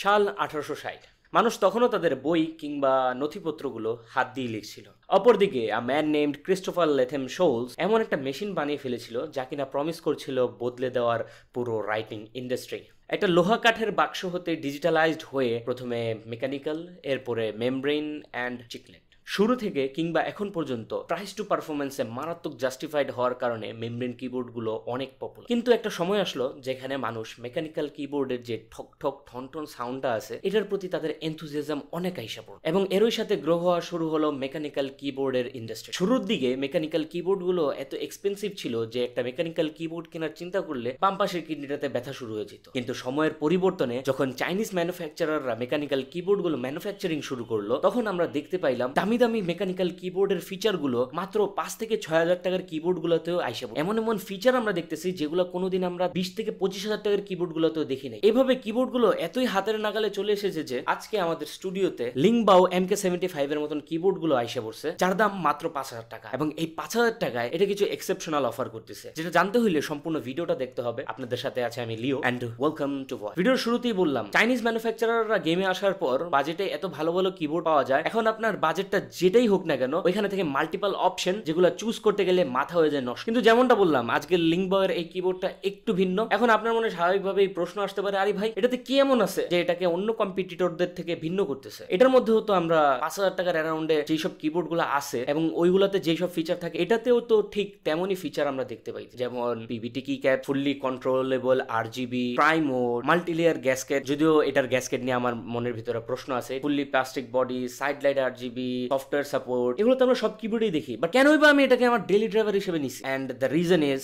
সাল 1860। মানুষ তখনও তাদের বই কিংবা নথিপত্রগুলো হাত দিয়ে লিখছিল। অপরদিকে a man named Christopher Latham Sholes এমন একটা মেশিন বানিয়ে ফেলেছিল যা কিনা প্রমিস করছিল বদলে দেওয়ার পুরো রাইটিং ইন্ডাস্ট্রি। একটা লোহা কাঠের বাক্স হতে ডিজিটালাইজড হয়ে প্রথমে মেকানিক্যাল, এরপরে মেমব্রেন অ্যান্ড চিকলেট। শুরু থেকে কিংবা এখন পর্যন্ত প্রাইস টু পারফরমেন্সে মারাত্মক জাস্টিফাইড হওয়ার কারণে মেমব্রেন কিবোর্ডগুলো অনেক পপুলার। কিন্তু একটা সময় আসলো যেখানে মানুষ মেকানিক্যাল কিবোর্ডের যে ঠক ঠক ঠন ঠন সাউন্ডটা আছে এটার প্রতি তাদের এনথুজিয়াজম অনেক আইসা পড়ে, এবং এরই সাথে গ্রো হওয়া শুরু হলো মেকানিক্যাল কিবোর্ডের ইন্ডাস্ট্রি। শুরুর দিকে মেকানিক্যাল কিবোর্ডগুলো এত এক্সপেন্সিভ ছিল যে একটা মেকানিক্যাল কিবোর্ড কেনার চিন্তা করলে বাম পাশের কিডনিটাতে ব্যথা শুরু হয়ে যেত। কিন্তু সময়ের পরিবর্তনে যখন চাইনিজ ম্যানুফ্যাকচারাররা মেকানিক্যাল কিবোর্ডগুলো ম্যানুফ্যাকচারিং শুরু করলো, তখন আমরা দেখতে পাইলাম দামি দামি মেকানিক্যাল কিবোর্ডের ফিচারগুলো মাত্র 5 থেকে 6,000 টাকার কিবোর্ডগুলোতেও আইসা পড়ে। এমন এমন ফিচার আমরা দেখতেছি যেগুলো কোনোদিন আমরা 20 থেকে 25,000 টাকার কিবোর্ডগুলোতেও দেখি নাই। এভাবে কিবোর্ডগুলো এতই হাতের নাগালে চলে এসেছে যে আজকে আমাদের স্টুডিওতে লিংবাও MK75 এর মতন কিবোর্ডগুলো আইসা পড়ছে, যার দাম মাত্র 5,000 টাকা, এবং এই 5,000 টাকায় এটা কিছু এক্সেপশনাল অফার করতেছে। যেটা জানতে হইলে সম্পূর্ণ ভিডিওটা দেখতে হবে। আপনাদের সাথে আছে আমি লিও, এন্ড ওয়েলকাম টু ভয়েস। ভিডিওর শুরুতেই বললাম চাইনিজ ম্যানুফ্যাকচারাররা গেমে আসার পর বাজেটে এত ভালো ভালো কিবোর্ড পাওয়া যায়। এখন আপনার বাজেটটা যেটাই হোক না কেন, ওইখানে থেকে মাল্টিপল অপশন যেগুলো চুজ করতে গেলে মাথা হয়ে যায় নষ্ট। কিন্তু যেমনটা বললাম আজকের লিংবাওয়ের এই কিবোর্ডটা একটু ভিন্ন। এখন আপনার মনে স্বাভাবিকভাবেই প্রশ্ন আসতে পারে, আরে ভাই এটাতে কি এমন আছে যে এটাকে অন্য কম্পিটিটরদের থেকে ভিন্ন করতেছে? এটার মধ্যেও তো আমরা 5,000 টাকার অ্যারাউন্ডে যেসব কিবোর্ড গুলো আছে এবং ওইগুলোতে যেসব ফিচার থাকে এটাতেও তো ঠিক তেমনই ফিচার আমরা দেখতে পাই, যেমন পিভিটি কি cap, fully controllable RGB, prime mode, multilayer gasket. যদিও এটার গ্যাসকেট নিয়ে আমার মনের ভিতরে প্রশ্ন আছে। Fully plastic body, side light RGB, software support, এগুলো তো আমরা সব কিবোর্ডেই দেখি, বাট কেনই বা আমি এটাকে আমার ডেইলি ড্রাইভার হিসেবে নিছি? এন্ড দ্য রিজন ইজ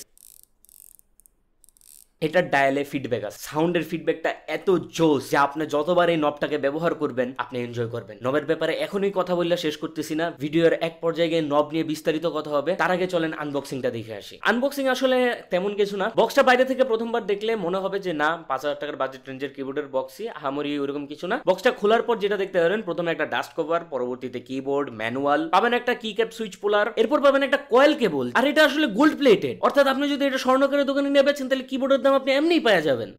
এটার ডায়ালে ফিডব্যাক আছে। সাউন্ডের ফিডব্যাকটা এত জোস যে আপনি যতবার এই নবটাকে ব্যবহার করবেন আপনি এনজয় করবেন। নবের ব্যাপারে এখনই কথা বললে শেষ করতেছি না, ভিডিওর এক পর্যায়ে গিয়ে নব নিয়ে বিস্তারিত কথা হবে। তার আগে চলেন আনবক্সিংটা দেখে আসি। আনবক্সিং আসলে তেমন কিছু না। বক্সটা বাইরে থেকে প্রথমবার দেখলে মনে হবে যে না 5,000 টাকার বাজেট রেঞ্জের কিবোর্ডের বক্সই, আহামরি ওরকম কিছু না। বক্সটা খোলার পর যেটা দেখতে পারেন, প্রথমে একটা ডাস্ট কভার, পরবর্তীতে কিবোর্ড ম্যানুয়াল, পাবেন একটা কি ক্যাপ সুইচ পোলার, এরপর পাবেন একটা কয়েল কেবল। আর এটা আসলে গোল্ড প্লেটেড, অর্থাৎ আপনি যদি এটা স্বর্ণকারের দোকানে নিয়ে বেচেন তাহলে কিবোর্ডের দাম আপনি এমনিই পাওয়া যাবেন।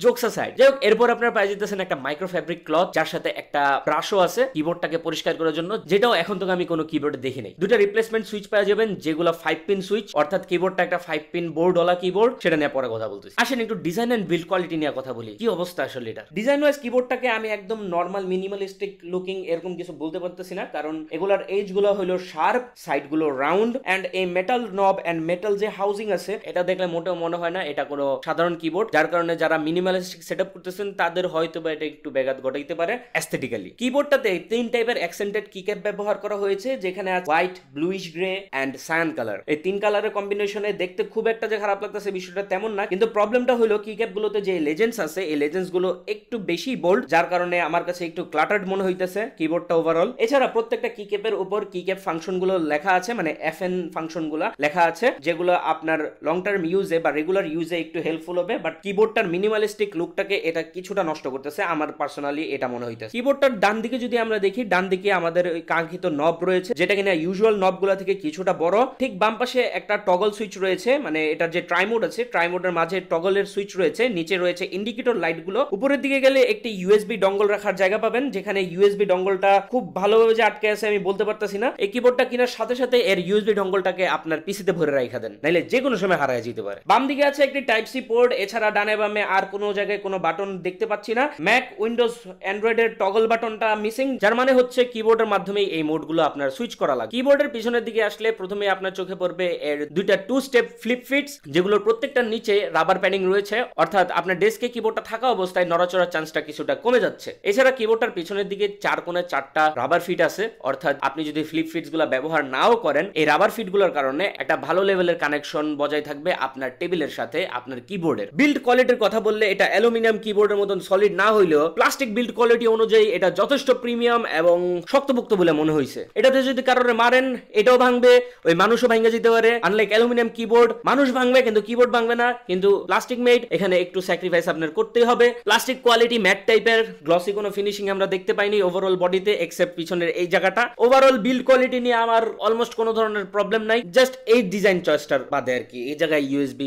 জোকস অ্যাসাইড, যাই হোক, এরপর আপনারা পেয়ে যেতেছেন একটা মাইক্রো ফ্যাব্রিক ক্লথ, যার সাথে একটা ব্রাশও আছে কিবোর্ডটাকে পরিষ্কার করার জন্য, যেটাও এখন তো আমি কোনো কিবোর্ডে দেখি নাই। দুটা রিপ্লেসমেন্ট সুইচ পেয়ে যাবেন যেগুলো 5 পিন সুইচ, অর্থাৎ কিবোর্ডটা একটা 5 পিন বোর্ডওয়ালা কিবোর্ড। সেটা নিয়ে পরে কথা বলতেছি। আসেন একটু ডিজাইন এন্ড বিল্ড কোয়ালিটি নিয়ে কথা বলি। কি অবস্থা আসলে এটা? ডিজাইন ওয়াইজ কিবোর্ডটাকে আমি একদম নরমাল মিনিমালিস্টিক লুকিং এরকম কিছু বলতে পারতেছি না, কারণ এগুলার এজ গুলো হলো শার্প, সাইড গুলো রাউন্ড, এন্ড এই মেটাল নব এন্ড মেটাল যে হাউজিং আছে এটা দেখলে মোটেও মনে হয় না এটা কোনো সাধারণ কিবোর্ড, যার কারণে যারা মিনিমালিস্টিক সেটআপ করতেছেন তাদের হয়তো বা এটা একটু ব্যাঘাত ঘটাইতে পারে অ্যাস্থেটিক্যালি। কিবোর্ডটাতে 3 টাইপের অ্যাকসেন্টেড কিক্যাপ ব্যবহার করা হয়েছে, যেখানে আছে white, bluish grey and cyan colour. এই 3 কালারের কম্বিনেশনে দেখতে খুব একটা যে খারাপ লাগতেছে বিষয়টা তেমন না, কিন্তু প্রবলেমটা হলো কিক্যাপ গুলোতে যে লেজেন্ডস আছে এই লেজেন্ডস গুলো একটু বেশি বোল্ড, যার কারণে আমার কাছে একটু ক্লাটার্ড মনে হইতেছে কিবোর্ডটা ওভারঅল। এছাড়া প্রত্যেকটা কিক্যাপের উপর কিক্যাপ ফাংশন গুলো লেখা আছে, মানে FN ফাংশন গুলো লেখা আছে, যেগুলো আপনার লং টার্ম ইউজে বা রেগুলার ইউজে একটু হেল্পফুল হবে, বাট কিবোর্ডটার মিনিমালিস্টিক লুকটাকে এটা কিছুটা নষ্ট করতেছে, আমার পার্সোনালি এটা মনে হইতেছে। কিবোর্ডটার ডান দিকে যদি আমরা দেখি, ডান দিকে আমাদের ওই কাঙ্ক্ষিত নব রয়েছে, যেটা কিনা ইউজুয়াল নবগুলো থেকে কিছুটা বড়। ঠিক বাম পাশে একটা টগল সুইচ রয়েছে, মানে এটার যে ট্রাইমোড আছে ট্রাইমোডের মাঝে টগলের সুইচ রয়েছে, নিচে রয়েছে ইন্ডিকেটর লাইট গুলো। উপরের দিকে গেলে একটি USB ডঙ্গল রাখার জায়গা পাবেন, যেখানে USB ডঙ্গলটা খুব ভালোভাবে যে আটকে আছে আমি বলতে পারতেছি না। এই কিবোর্ডটা কেনার সাথে সাথে এর USB ডঙ্গলটাকে আপনার পিসিতে ভরে রাখা দেন, নাইলে যে কোনো সময় হারায় যেতে পারে। বাম দিকে আছে একটি টাইপ সি পোর্ট, এছাড়া ডানে বামে আর কোনো জায়গায় কোনো বাটন দেখতে পাচ্ছি না। ম্যাক, উইন্ডোজ, অ্যান্ড্রয়েডের টগল বাটনটা মিসিং, যার মানে হচ্ছে কিবোর্ডের মাধ্যমে এই মোডগুলো আপনার সুইচ করা লাগে। কিবোর্ডের পিছনের দিকে আসলে প্রথমে আপনার চোখে পড়বে এর দুইটা 2 স্টেপ ফ্লিপ ফিটস, যেগুলোর প্রত্যেকটার নিচে রাবার প্যাডিং রয়েছে, অর্থাৎ আপনার ডেস্কে কিবোর্ডটা থাকা অবস্থায় নড়াচড়ার চান্সটা কিছুটা কমে যাচ্ছে। এছাড়া কিবোর্ডটার পিছনের দিকে 4 কোণে 4টা রাবার ফিট আছে, অর্থাৎ আপনি যদি ফ্লিপ ফিটস গুলো ব্যবহার নাও করেন, এই রাবার ফিট গুলোর কারণে একটা ভালো লেভেলের কানেকশন বজায় থাকবে আপনার টেবিলের সাথে আপনার কিবোর্ডের। বিল্ড কোয়ালিটির কথা বললে এটা অ্যালুমিনিয়াম কিবোর্ডের মতন সলিড না হইলেও প্লাস্টিক বিল্ড কোয়ালিটি অনুযায়ী এটা যথেষ্ট প্রিমিয়াম এবং শক্তপোক্ত বলে মনে হয়েছে। এটাতে যদি কারোরে মারেন এটাও ভাঙবে, ওই মানুষও ভাঙা যেতে পারে। আনলাইক অ্যালুমিনিয়াম কিবোর্ড, মানুষ ভাঙবে কিন্তু কিবোর্ড ভাঙবে না, কিন্তু প্লাস্টিক মেড, এখানে একটু স্যাক্রিফাইস আপনার করতেই হবে। প্লাস্টিক কোয়ালিটি ম্যাট টাইপের, গ্লসি কোনো ফিনিশিং আমরা দেখতে পাইনি ওভারঅল বডিতে, এক্সেপ্ট পিছনের এই জায়গাটা। ওভারঅল বিল্ড কোয়ালিটি নিয়ে আমার অলমোস্ট কোনো ধরনের প্রবলেম নাই, জাস্ট এই ডিজাইন চয়েসটার বাদে আর কি। এই জায়গায় USB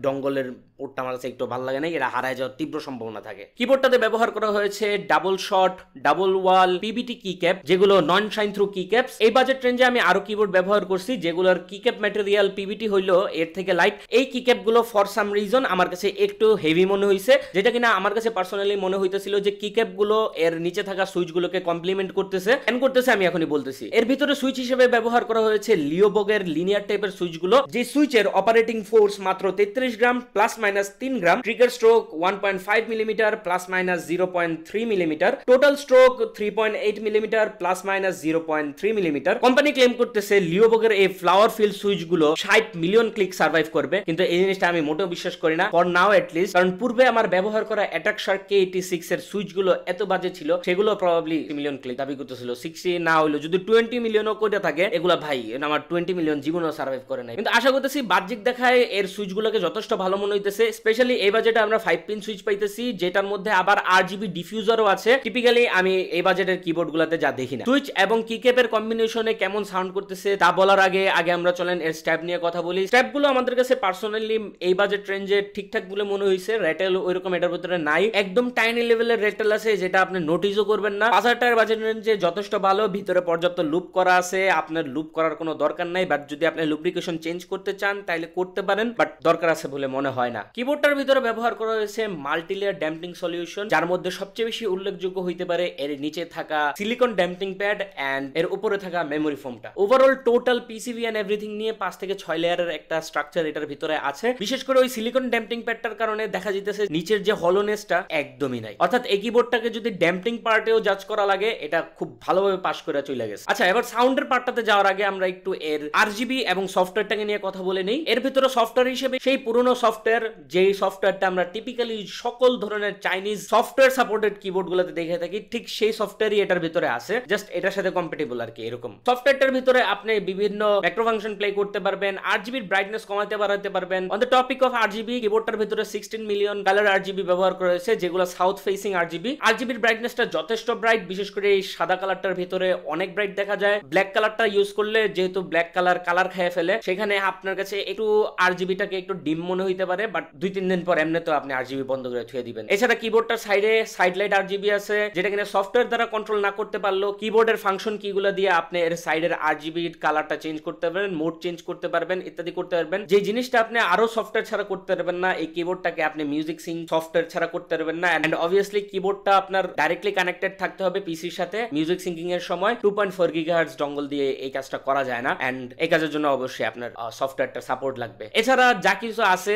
ডঙ্গলের পোর্টটা আমার কাছে একটু ভালো লাগে না, এটা হারায় যাওয়ার তীব্র সম্ভাবনা থাকে। কিবোর্ডটাতে ব্যবহার করা হয়েছে ডাবল শট, ডাবল ওয়াল, পিবিটি কি ক্যাপ, যেগুলো নন শাইন থ্রু কি ক্যাপস। এই বাজেট রেঞ্জে আমি আরো কিবোর্ড ব্যবহার করছি যেগুলোর কি ক্যাপ ম্যাটেরিয়াল পিবিটি হইলো এর থেকে লাইট। এই কি ক্যাপ গুলো ফর সাম রিজন আমার কাছে একটু হেভি মনে হয়েছে, যেটা কিনা আমার কাছে পার্সোনালি মনে হইতেছিল যে কি ক্যাপ গুলো এর নিচে থাকা সুইচ গুলোকে কমপ্লিমেন্ট করতেছে, আমি এখনই বলতেছি। এর ভিতরে সুইচ হিসেবে ব্যবহার করা হয়েছে লিওবগের লিনিয়ার টাইপের সুইচ গুলো, যে সুইচের অপারেটিং ফোর্স মাত্র 33 gram plus minus 3 gram, trigger stroke 1.5 millimetre plus minus 0.3 millimetre, total stroke 3.8 millimetre plus minus 0.3 millimetre. Company claim করতেছে লিওবগের এই ফ্লাওয়ার ফিল সুইচ গুলো 60 মিলিয়ন ক্লিক সার্ভাইভ করবে, কিন্তু এই জিনিসটা আমি মোটেও বিশ্বাস করি না, ফর নাও এট লিস্ট। কারণ পূর্বে আমার ব্যবহার করা অ্যাটাক শার্ক K86 এর সুইচ গুলো এত বাজে ছিল, সেগুলো প্রবাবলি মিলিয়ন ক্লিক দাবি করতেছিল, 60 না হইলো যদি 20 মিলিয়নও করে থাকে, এগুলা ভাই আমার 20 মিলিয়ন জীবনও সার্ভাইভ করে নাই। কিন্তু আশা করতেছি বাহ্যিক দেখায় এর সুইচ গুলোকে যথেষ্ট ভালো মনে হইতেছে। স্পেশালি এই বাজেটে আমরা 5 পিন সুইচ পাইতেছি, যেটার মধ্যে আবার RGB ডিফিউজারও আছে। টিপিক্যালি আমি এই বাজেটের কিবোর্ড গুলাতে যা দেখি না। সুইচ এবং কিক্যাপের কম্বিনেশনে কেমন সাউন্ড করতেছে তা বলার আগে আমরা চলেন এর স্ট্র্যাপ নিয়ে কথা বলি। স্ট্র্যাপ গুলো আমাদের কাছে পার্সোনালি এই বাজেট রেঞ্জে ঠিকঠাক বলে মনে হয়েছে। রেটেল ওইরকম এটার ভিতরে নাই, একদম টাইনি লেভেলের রেটেল আছে যেটা আপনি নোটিসও করবেন না। 5000 টাকার বাজেট রেঞ্জে যথেষ্ট ভালো, ভিতরে পর্যাপ্ত লুপ করা আছে, আপনার লুপ করার কোনো দরকার নাই, বাট যদি আপনি লুব্রিকেশন চেঞ্জ করতে চান তাহলে করতে পারেন, বাট দরকার আছে বলে মনে হয় না। কিবোর্ডটার ভিতরে ব্যবহার করা হয়েছে মাল্টিলেয়ার ড্যাম্পিং সলিউশন, যার মধ্যে সবচেয়ে বেশি উল্লেখযোগ্য হইতে পারে এর নিচে থাকা সিলিকন ড্যাম্পিং প্যাড এন্ড এর উপরে থাকা মেমোরি ফোমটা। Overall total PCB end everything নিয়ে 5 থেকে 6 লেয়ারের একটা স্ট্রাকচার এটার ভিতরে আছে। বিশেষ করে ওই সিলিকন ড্যাম্পিং প্যাডটার কারণে দেখা যাইতেছে নিচের যে হলোনেসটা একদমই নাই, অর্থাৎ এই কিবোর্ডটাকে যদি ড্যাম্পিং পার্টেও জাজ করা লাগে এটা খুব ভালোভাবে পাস করে চলে গেছে। আচ্ছা, এবার সাউন্ডের পার্টটাতে যাওয়ার আগে আমরা একটু এর RGB এবং সফটওয়্যারটাকে নিয়ে কথা বলে নেই। এর ভিতরে সফটওয়্যার হিসেবে সেই পুরনো সফটওয়্যার, যেই সফটওয়্যারটা আমরা টিপিক্যালি সকল ধরনের চাইনিজ সফটওয়্যার সাপোর্টেড কিবোর্ড গুলোতে দেখে থাকি, ঠিক সেই সফটওয়্যারই এটার ভিতরে আছে, জাস্ট এটার সাথে কম্প্যাটিবল আর কি। এরকম সফটওয়্যারটার ভিতরে আপনি বিভিন্ন ম্যাক্রো ফাংশন প্লে করতে পারবেন, RGB ব্রাইটনেস কমাতে বাড়াতে পারবেন। On the topic of RGB, কিবোর্ডটার ভিতরে 16 মিলিয়ন কালার RGB ব্যবহার করা হয়েছে, যেগুলো সাউথ ফেসিং RGB। RGBর ব্রাইটনেসটা যথেষ্ট ব্রাইট, বিশেষ করে এই সাদা কালারটার ভিতরে অনেক ব্রাইট দেখা যায়। ব্ল্যাক কালারটা ইউজ করলে যেহেতু ব্ল্যাক কালার খেয়ে ফেলে, সেখানে আপনার কাছে একটু RGBটাকে একটু ডিম মনে হইতে পারে, বাট 2-3 দিন পর এমনি তো আপনি RGB বন্ধ করে থুয়ে দিবেন। এছাড়া কিবোর্ডটার সাইডে সাইড লাইট RGB আছে, যেটা কিনা সফটওয়্যার দ্বারা কন্ট্রোল না করতে পারলেও কিবোর্ডের ফাংশন কিগুলো দিয়ে আপনি এর সাইডের RGB কালারটা চেঞ্জ করতে পারবেন, মোড চেঞ্জ করতে পারবেন, ইত্যাদি করতে পারবেন। যে জিনিসটা আপনি আরো সফটওয়্যার ছাড়া করতে পারবেন না, এই কিবোর্ডটাকে আপনি মিউজিক সিং সফটওয়্যার ছাড়া করতে পারবেন না। এন্ড অবভিয়াসলি কিবোর্ডটা আপনার ডাইরেক্টলি কানেক্টেড থাকতে হবে পিসির সাথে। মিউজিক সিঙ্কিং এর সময় 2.4 গিগাহার্টজ ডঙ্গল দিয়ে এই কাজটা করা যায় না, এন্ড এই কাজের জন্য অবশ্যই আপনার সফটওয়্যারটা সাপোর্ট লাগবে। এছাড়া যা কিছু আছে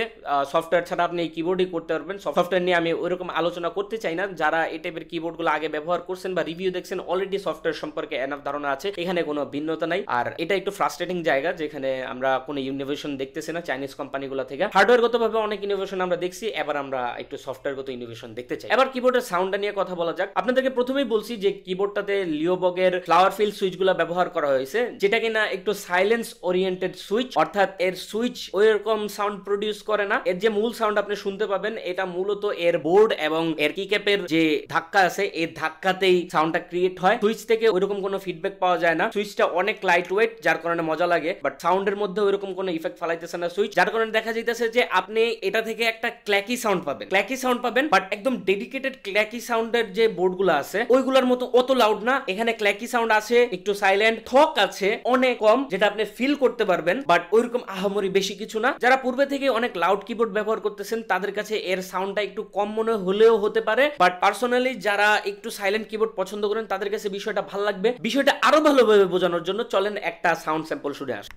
সফটওয়্যার ছাড়া আপনি এই কিবোর্ডই করতে পারবেন। সফটওয়্যার নিয়ে আমি ওইরকম আলোচনা করতে চাই না, যারা এই টাইপের কিবোর্ড গুলো আগে ব্যবহার করছেন বা রিভিউ দেখছেন অলরেডি সফটওয়্যার সম্পর্কে এনাফ ধারণা আছে, এখানে কোনো ভিন্নতা নাই। আর এটা একটু ফ্রাস্ট্রেটিং জায়গা যেখানে আমরা কোনো ইনোভেশন দেখতেছি না চাইনিজ কোম্পানিগুলো থেকে। হার্ডওয়্যারগতভাবে অনেক ইনোভেশন আমরা দেখছি, এবার আমরা একটু সফটওয়্যারগত ইনোভেশন দেখতে চাই। এবার কিবোর্ডের সাউন্ডটা নিয়ে কথা বলা যাক। আপনাদেরকে প্রথমেই বলছি যে কিবোর্ডটাতে লিওবগের ফ্লাওয়ার ফিল সুইচগুলো ব্যবহার করা হয়েছে, যেটা কিনা একটু সাইলেন্স ওরিয়েন্টেড সুইচ, অর্থাৎ এর সুইচ ওইরকম সাউন্ড প্রডিউস করে না। এর যে মূল সাউন্ড আপনি শুনতে পাবেন এটা মূলত এর বোর্ড এবং এর কিক্যাপের যে ধাক্কা আছে এই ধাক্কাতেই সাউন্ডটা ক্রিয়েট হয়। সুইচ থেকে ওইরকম কোনো ফিডব্যাক পাওয়া যায় না। সুইচটা অনেক লাইট ওয়েট, যার কারণে মজা লাগে, বাট সাউন্ডের মধ্যে ওইরকম কোনো ইফেক্ট ফালাইতেছে না সুইচ, যার কারণে দেখা যাইতেছে যে আপনি এটা থেকে একটা ক্ল্যাকি সাউন্ড পাবেন, বাট একদম ডেডিকেটেড ক্ল্যাকি সাউন্ডের যে বোর্ডগুলো আছে ওইগুলোর মতো অত লাউড না। এখানে ক্ল্যাকি সাউন্ড আছে, একটু সাইলেন্ট, থক আছে অনেক কম, যেটা আপনি ফিল করতে পারবেন, বাট ওইরকম আহামরি বেশি কিছু না। যারা পূর্বে থেকে অনেক লাউড কিবোর্ড ব্যবহার করতেছেন তাদের কাছে এর সাউন্ডটা একটু কম মনে হলেও হতে পারে, বাট পার্সোনালি যারা একটু সাইলেন্ট কিবোর্ড পছন্দ করেন তাদের কাছে বিষয়টা ভালো লাগবে। বিষয়টা আরো ভালোভাবে বোঝানোর জন্য চলেন একটা সাউন্ড স্যাম্পল শুনে আসি।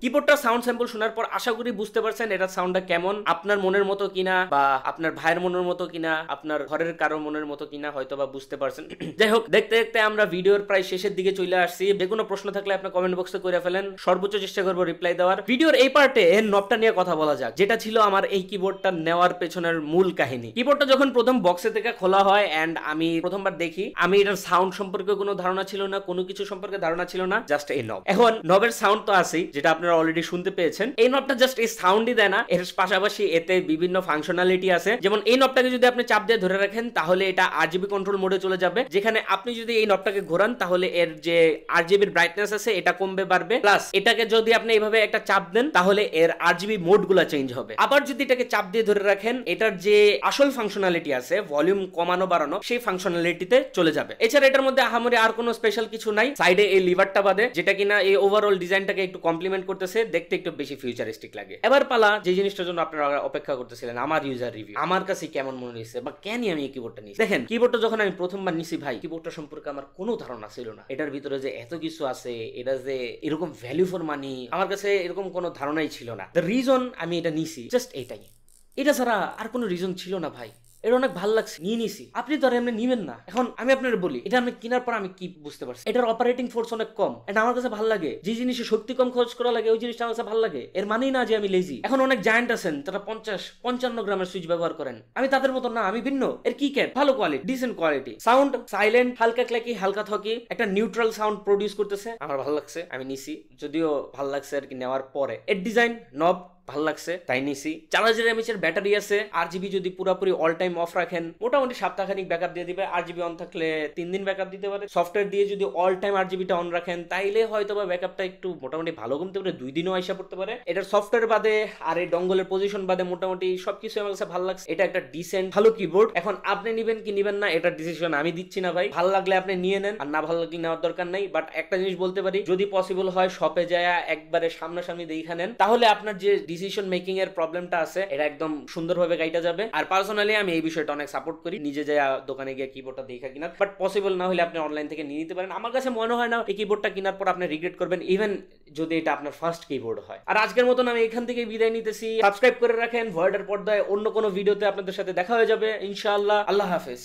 কিবোর্ডটা সাউন্ড স্যাম্পল শোনার পর আশা করি বুঝতে পারছেন এটা সাউন্ডটা কেমন, আপনার মনের মতো কিনা বা আপনার ভাইয়ের মনের মতো কিনা, আপনার ঘরের কারো মনের মতো কিনা হয়তো বা বুঝতে পারছেন। যাই হোক, দেখতে দেখতে আমরা ভিডিওর প্রায় শেষের দিকে চলে আসছি। যে কোনো প্রশ্ন থাকলে আপনি কমেন্ট বক্সে করে ফেলেন, সর্বোচ্চ চেষ্টা করবো রিপ্লাই দেওয়ার। ভিডিওর এই পার্টে নবটা নিয়ে কথা বলা যাক, যেটা ছিল আমার এই কিবোর্ডটা নেওয়ার পেছনের মূল কাহিনী। কিবোর্ডটা যখন প্রথম বক্সে থেকে খোলা হয় এন্ড আমি প্রথমবার দেখি, আমি এটার সাউন্ড সম্পর্কে কোনো ধারণা ছিল না, কোনো কিছু সম্পর্কে ধারণা ছিল না, জাস্ট এই নব। এখন নবের সাউন্ড তো আছেই, যেটা আপনারা অলরেডি শুনতে পেয়েছেন। এই নবটা জাস্ট এই সাউন্ডই দেয় না, এর পাশাপাশি এতে বিভিন্ন ফাংশনালিটি আছে। যেমন এই নবটাকে যদি আপনি চাপ দিয়ে ধরে রাখেন তাহলে এটা আরজিবি কন্ট্রোল মোডে চলে যাবে, যেখানে আপনি যদি এই নবটাকে ঘোরান তাহলে এর যে আরজিবির ব্রাইটনেস আছে এটা কমবে বাড়বে, প্লাস এটাকে যদি আপনি এইভাবে একটা চাপ দেন তাহলে এর আরজিবি মোড গুলা চেঞ্জ হবে। আবার যদি এটাকে চাপ দিয়ে ধরে রাখেন, এটার যে আসল ফাংশনালিটি আছে ভলিউম কমানো বাড়ানো, সেই ফাংশনালিটিতে চলে যাবে। এছাড়া এটার মধ্যে আহামরি আর কোনো স্পেশাল কিছু নাই, সাইডে এই লিভারটা বাদে, যেটা কিনা এই ওভারঅল ডিজাইনটাকে একটু কমপ্লিমেন্ট করতেছে, দেখতে একটু বেশি ফিউচারিস্টিক লাগে। এবার পালা যে জিনিসটার জন্য আপনারা অপেক্ষা করতেছিলেন, আমার ইউজার রিভিউ। আমার কাছে কেমন মনে হয়েছে বা কেন আমি এই কিবোর্ডটা নিয়েছি। দেখেন, কিবোর্ডটা যখন আমি প্রথমবার নিছি ভাই, কিবোর্ডটা সম্পর্কে আমার কোনো ধারণা ছিল না। এটার ভিতরে যে এত কিছু আছে, এটা যে এরকম ভ্যালু ফর মানি, আমার কাছে এরকম কোনো ধারণাই ছিল না। দ্য রিজন আমি এটা নিছি জাস্ট এটাই, এটা ছাড়া আর কোনো রিজন ছিল না ভাই। এটা অনেক ভালো লাগছে, নিয়ে নিছি। আপনি তো আর এমনি নিবেন না। এখন আমি আপনার বলি, এটা আমি কেনার পর আমি কি বুঝতে পারছি, এটার অপারেটিং ফোর্স অনেক কম। এটা আমার কাছে ভালো লাগে, যে জিনিসে সত্যি কম খরচ করা লাগে ওই জিনিসটা আমার কাছে ভালো লাগে। এর মানেই না যে আমি লেজি। এখন অনেক জায়ান্ট আছেন তারা 50-55 গ্রামের সুইচ ব্যবহার করেন, আমি তাদের মতো না, আমি ভিন্ন। এর কি ক্যাট ভালো quality, decent quality, sound silent, হালকা ক্ল্যাকি, হালকা থকি, একটা নিউট্রাল সাউন্ড প্রডিউস করতেছে। আমার ভালো লাগছে, আমি নিছি। যদিও ভালো লাগছে আর কি নেওয়ার পরে। এর ডিজাইন নব ভালো লাগছে তাই নিছি। 4000 mAh এর ব্যাটারি আছে। আরজিবি যদি পুরোপুরি অল টাইম অফ রাখেন মোটামুটি সপ্তাহখানিক ব্যাকআপ দিয়ে দিবে। আরজিবি অন থাকলে 3 দিন ব্যাকআপ দিতে পারে। সফটওয়্যার দিয়ে যদি অল টাইম আরজিবিটা অন রাখেন তাইলে হয়তো বা ব্যাকআপটা একটু মোটামুটি ভালো কমতে পারে, 2 দিনও আইসা পড়তে পারে। এটার সফটওয়্যার বাদে আর এই ডঙ্গলের পজিশন বাদে মোটামুটি সবকিছু আমার কাছে ভালো লাগছে। এটা একটা ডিসেন্ট ভালো কিবোর্ড। এখন আপনি নিবেন কি নিবেন না এটার ডিসিশন আমি দিচ্ছি না ভাই। ভালো লাগলে আপনি নিয়ে নেন, আর না ভালো লাগলে নেওয়ার দরকার নাই। বাট একটা জিনিস বলতে পারি, যদি পসিবল হয় শপে যায় একবারে সামনাসামনি দেখে নেন, তাহলে আপনার যে ডিসিশন মেকিং এর প্রবলেমটা আছে এটা একদম সুন্দরভাবে কাইটা যাবে। আর পার্সোনালি আমি এই বিষয়টা অনেক সাপোর্ট করি, নিজে যায় দোকানে গিয়ে কিবোর্ডটা দেখা কিনা। বাট পসিবল না হলে আপনি অনলাইন থেকে নিয়ে নিতে পারেন। আমার কাছে মনে হয় না এই কিবোর্ডটা কেনার পর আপনি রিগ্রেট করবেন, ইভেন যদি এটা আপনার ফার্স্ট কিবোর্ড হয়। আর আজকের মতন আমি এখান থেকে বিদায় নিতেছি। সাবস্ক্রাইব করে রাখেন। ভয়েডের পর্দায় অন্য কোনো ভিডিওতে আপনাদের সাথে দেখা হয়ে যাবে ইনশাআল্লাহ। আল্লাহ হাফেজ।